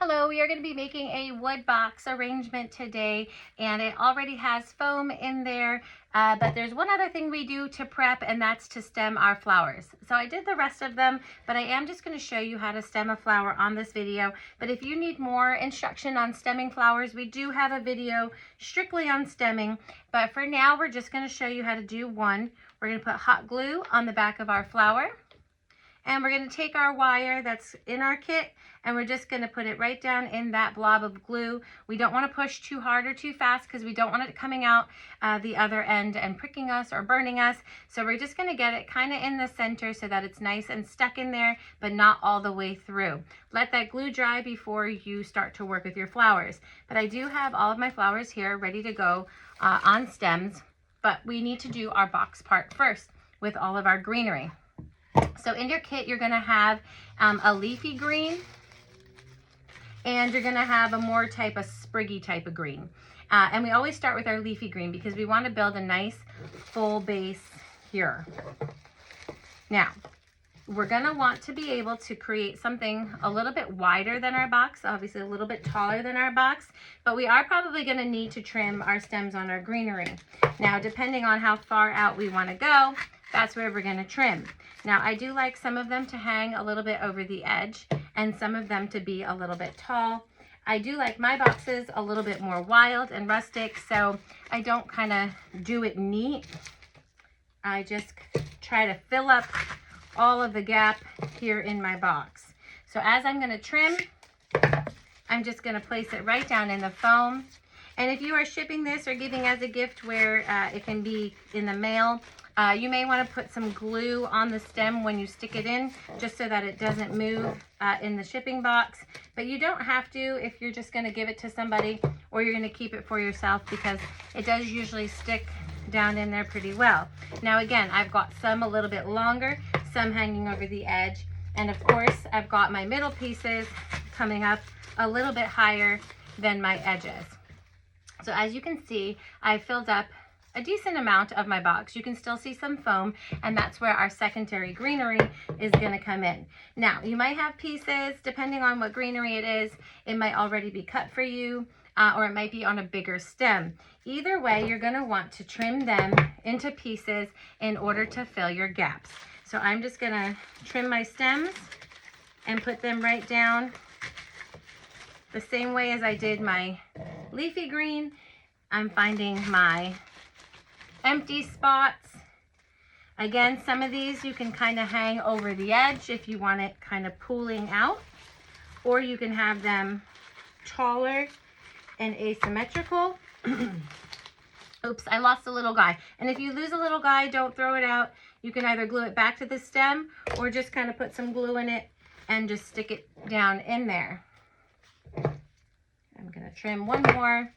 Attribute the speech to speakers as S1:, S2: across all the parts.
S1: Hello, we are going to be making a wood box arrangement today, and it already has foam in there, but there's one other thing we do to prep, and that's to stem our flowers. So I did the rest of them, but I am just going to show you how to stem a flower on this video. But if you need more instruction on stemming flowers, we do have a video strictly on stemming, but for now we're just going to show you how to do one. We're going to put hot glue on the back of our flower. And we're going to take our wire that's in our kit and we're just going to put it right down in that blob of glue. We don't want to push too hard or too fast because we don't want it coming out the other end and pricking us or burning us. So we're just going to get it kind of in the center so that it's nice and stuck in there, but not all the way through. Let that glue dry before you start to work with your flowers. But I do have all of my flowers here ready to go on stems, but we need to do our box part first with all of our greenery. So in your kit, you're going to have a leafy green, and you're going to have a more type of spriggy type of green. And we always start with our leafy green because we want to build a nice full base here. Now, we're going to want to be able to create something a little bit wider than our box, obviously a little bit taller than our box, but we are probably going to need to trim our stems on our greenery. Now, depending on how far out we want to go, that's where we're going to trim. Now, I do like some of them to hang a little bit over the edge and some of them to be a little bit tall. I do like my boxes a little bit more wild and rustic, so I don't kind of do it neat. I just try to fill up all of the gap here in my box. So as I'm going to trim, I'm just going to place it right down in the foam. And if you are shipping this or giving as a gift where it can be in the mail, you may want to put some glue on the stem when you stick it in, just so that it doesn't move in the shipping box. But you don't have to if you're just going to give it to somebody or you're going to keep it for yourself, because it does usually stick down in there pretty well. Now again, I've got some a little bit longer, some hanging over the edge, and of course I've got my middle pieces coming up a little bit higher than my edges. So as you can see, I filled up a decent amount of my box. You can still see some foam, and that's where our secondary greenery is going to come in. Now, you might have pieces, depending on what greenery it is, it might already be cut for you, or it might be on a bigger stem. Either way, you're going to want to trim them into pieces in order to fill your gaps. So I'm just going to trim my stems and put them right down the same way as I did my leafy green. I'm finding my empty spots. Again, some of these you can kind of hang over the edge if you want it kind of pooling out, or you can have them taller and asymmetrical. Oops, I lost a little guy. And if you lose a little guy, don't throw it out. You can either glue it back to the stem or just kind of put some glue in it and just stick it down in there. I'm going to trim one more.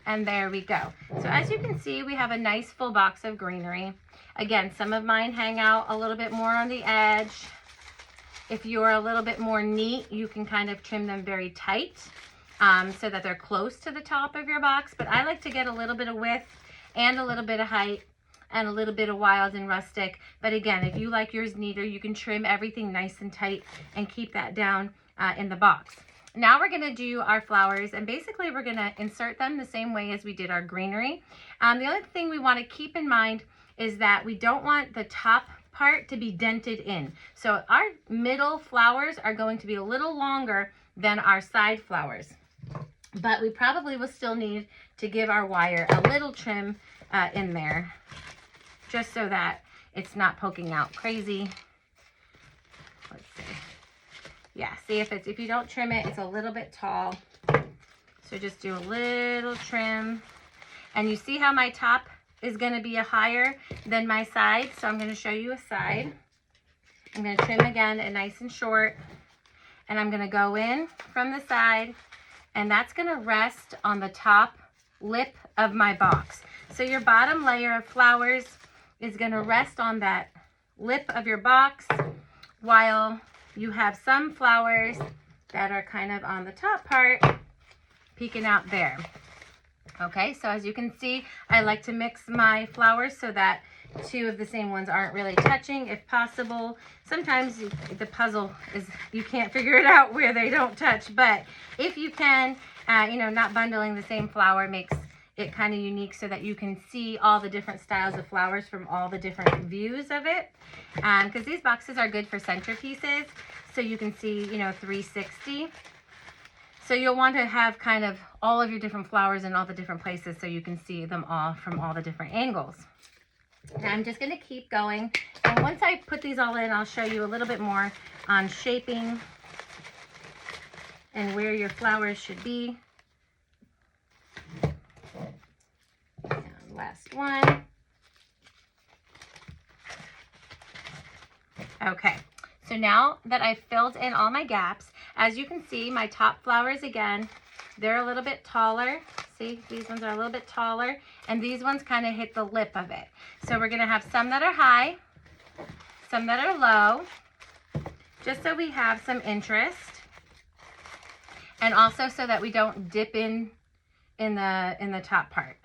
S1: And there we go. So as you can see, we have a nice full box of greenery. Again, some of mine hang out a little bit more on the edge. If you're a little bit more neat, you can kind of trim them very tight so that they're close to the top of your box. But I like to get a little bit of width and a little bit of height and a little bit of wild and rustic. But again, if you like yours neater, you can trim everything nice and tight and keep that down in the box. Now we're going to do our flowers, and basically we're going to insert them the same way as we did our greenery. The other thing we want to keep in mind is that we don't want the top part to be dented in. So our middle flowers are going to be a little longer than our side flowers, but we probably will still need to give our wire a little trim in there, just so that it's not poking out crazy. Let's see. Yeah, see, if you don't trim it, it's a little bit tall. So just do a little trim. And you see how my top is going to be higher than my side. So I'm going to show you a side. I'm going to trim again and nice and short. And I'm going to go in from the side. And that's going to rest on the top lip of my box. So your bottom layer of flowers is going to rest on that lip of your box, while you have some flowers that are kind of on the top part, peeking out there. Okay, so as you can see, I like to mix my flowers so that two of the same ones aren't really touching if possible. Sometimes the puzzle is, you can't figure it out where they don't touch, but if you can, you know, not bundling the same flower makes it kind of unique so that you can see all the different styles of flowers from all the different views of it. Because these boxes are good for centerpieces, so you can see, you know, 360. So you'll want to have kind of all of your different flowers in all the different places so you can see them all from all the different angles. And I'm just going to keep going. And once I put these all in, I'll show you a little bit more on shaping and where your flowers should be. And last one. Okay, so now that I've filled in all my gaps, as you can see, my top flowers again, they're a little bit taller. See, these ones are a little bit taller, and these ones kind of hit the lip of it. So we're gonna have some that are high, some that are low, just so we have some interest, and also so that we don't dip in the top part.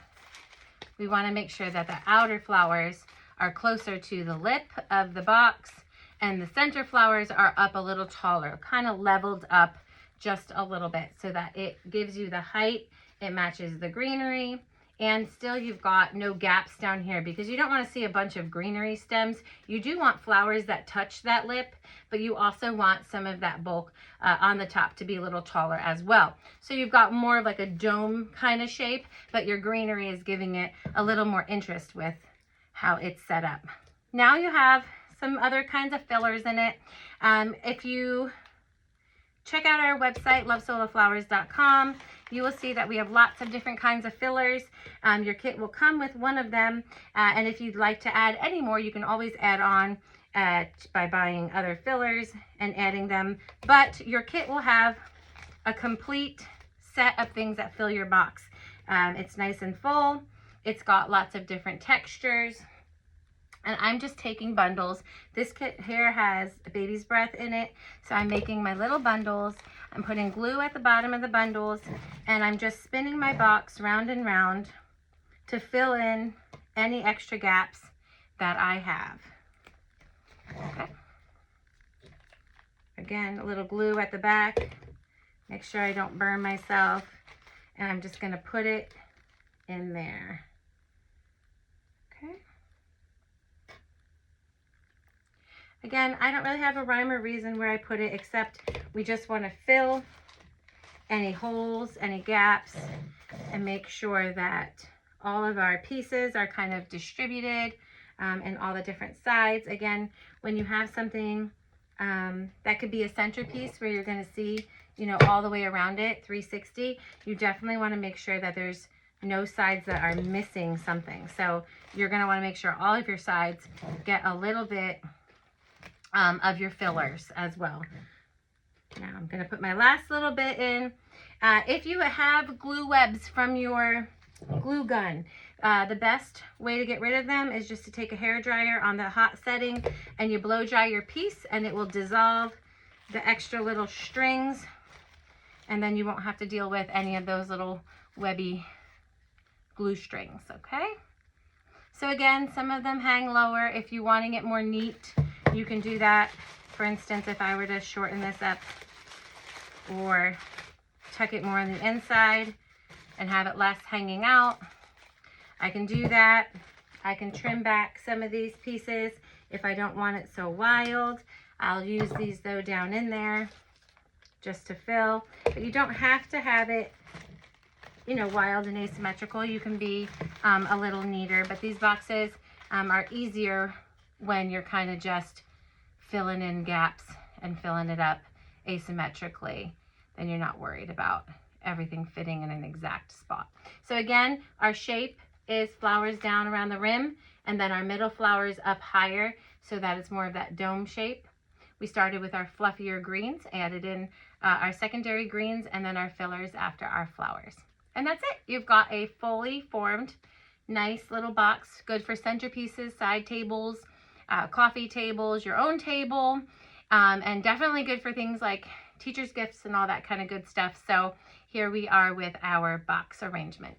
S1: We want to make sure that the outer flowers are closer to the lip of the box, and the center flowers are up a little taller, kind of leveled up just a little bit so that it gives you the height, it matches the greenery, and still you've got no gaps down here because you don't want to see a bunch of greenery stems. You do want flowers that touch that lip, but you also want some of that bulk on the top to be a little taller as well. So you've got more of like a dome kind of shape, but your greenery is giving it a little more interest with how it's set up. Now you have some other kinds of fillers in it. If you check out our website, lovesoloflowers.com, you will see that we have lots of different kinds of fillers. Your kit will come with one of them, and if you'd like to add any more, you can always add on by buying other fillers and adding them. But your kit will have a complete set of things that fill your box. It's nice and full. It's got lots of different textures. And I'm just taking bundles. This kit here has baby's breath in it, so I'm making my little bundles. I'm putting glue at the bottom of the bundles, and I'm just spinning my box round and round to fill in any extra gaps that I have. Okay. Again, a little glue at the back. Make sure I don't burn myself. And I'm just gonna put it in there. Okay. Again, I don't really have a rhyme or reason where I put it, except we just want to fill any holes, any gaps, and make sure that all of our pieces are kind of distributed in all the different sides. Again, when you have something that could be a centerpiece where you're going to see, you know, all the way around it, 360, you definitely want to make sure that there's no sides that are missing something. So you're going to want to make sure all of your sides get a little bit of your fillers as well. Now I'm going to put my last little bit in. If you have glue webs from your glue gun, the best way to get rid of them is just to take a hair dryer on the hot setting and you blow dry your piece, and it will dissolve the extra little strings, and then you won't have to deal with any of those little webby glue strings. Okay, so again, some of them hang lower. If you're wanting it more neat, you can do that. For instance, if I were to shorten this up or tuck it more on the inside and have it less hanging out, I can do that. I can trim back some of these pieces if I don't want it so wild. I'll use these though down in there just to fill, but you don't have to have it, you know, wild and asymmetrical. You can be a little neater, but these boxes are easier when you're kind of just filling in gaps and filling it up asymmetrically. Then you're not worried about everything fitting in an exact spot. So again, our shape is flowers down around the rim, and then our middle flowers up higher so that it's more of that dome shape. We started with our fluffier greens, added in our secondary greens, and then our fillers after our flowers. And that's it. You've got a fully formed, nice little box, good for centerpieces, side tables, coffee tables, your own table, and definitely good for things like teacher's gifts and all that kind of good stuff. So here we are with our box arrangement.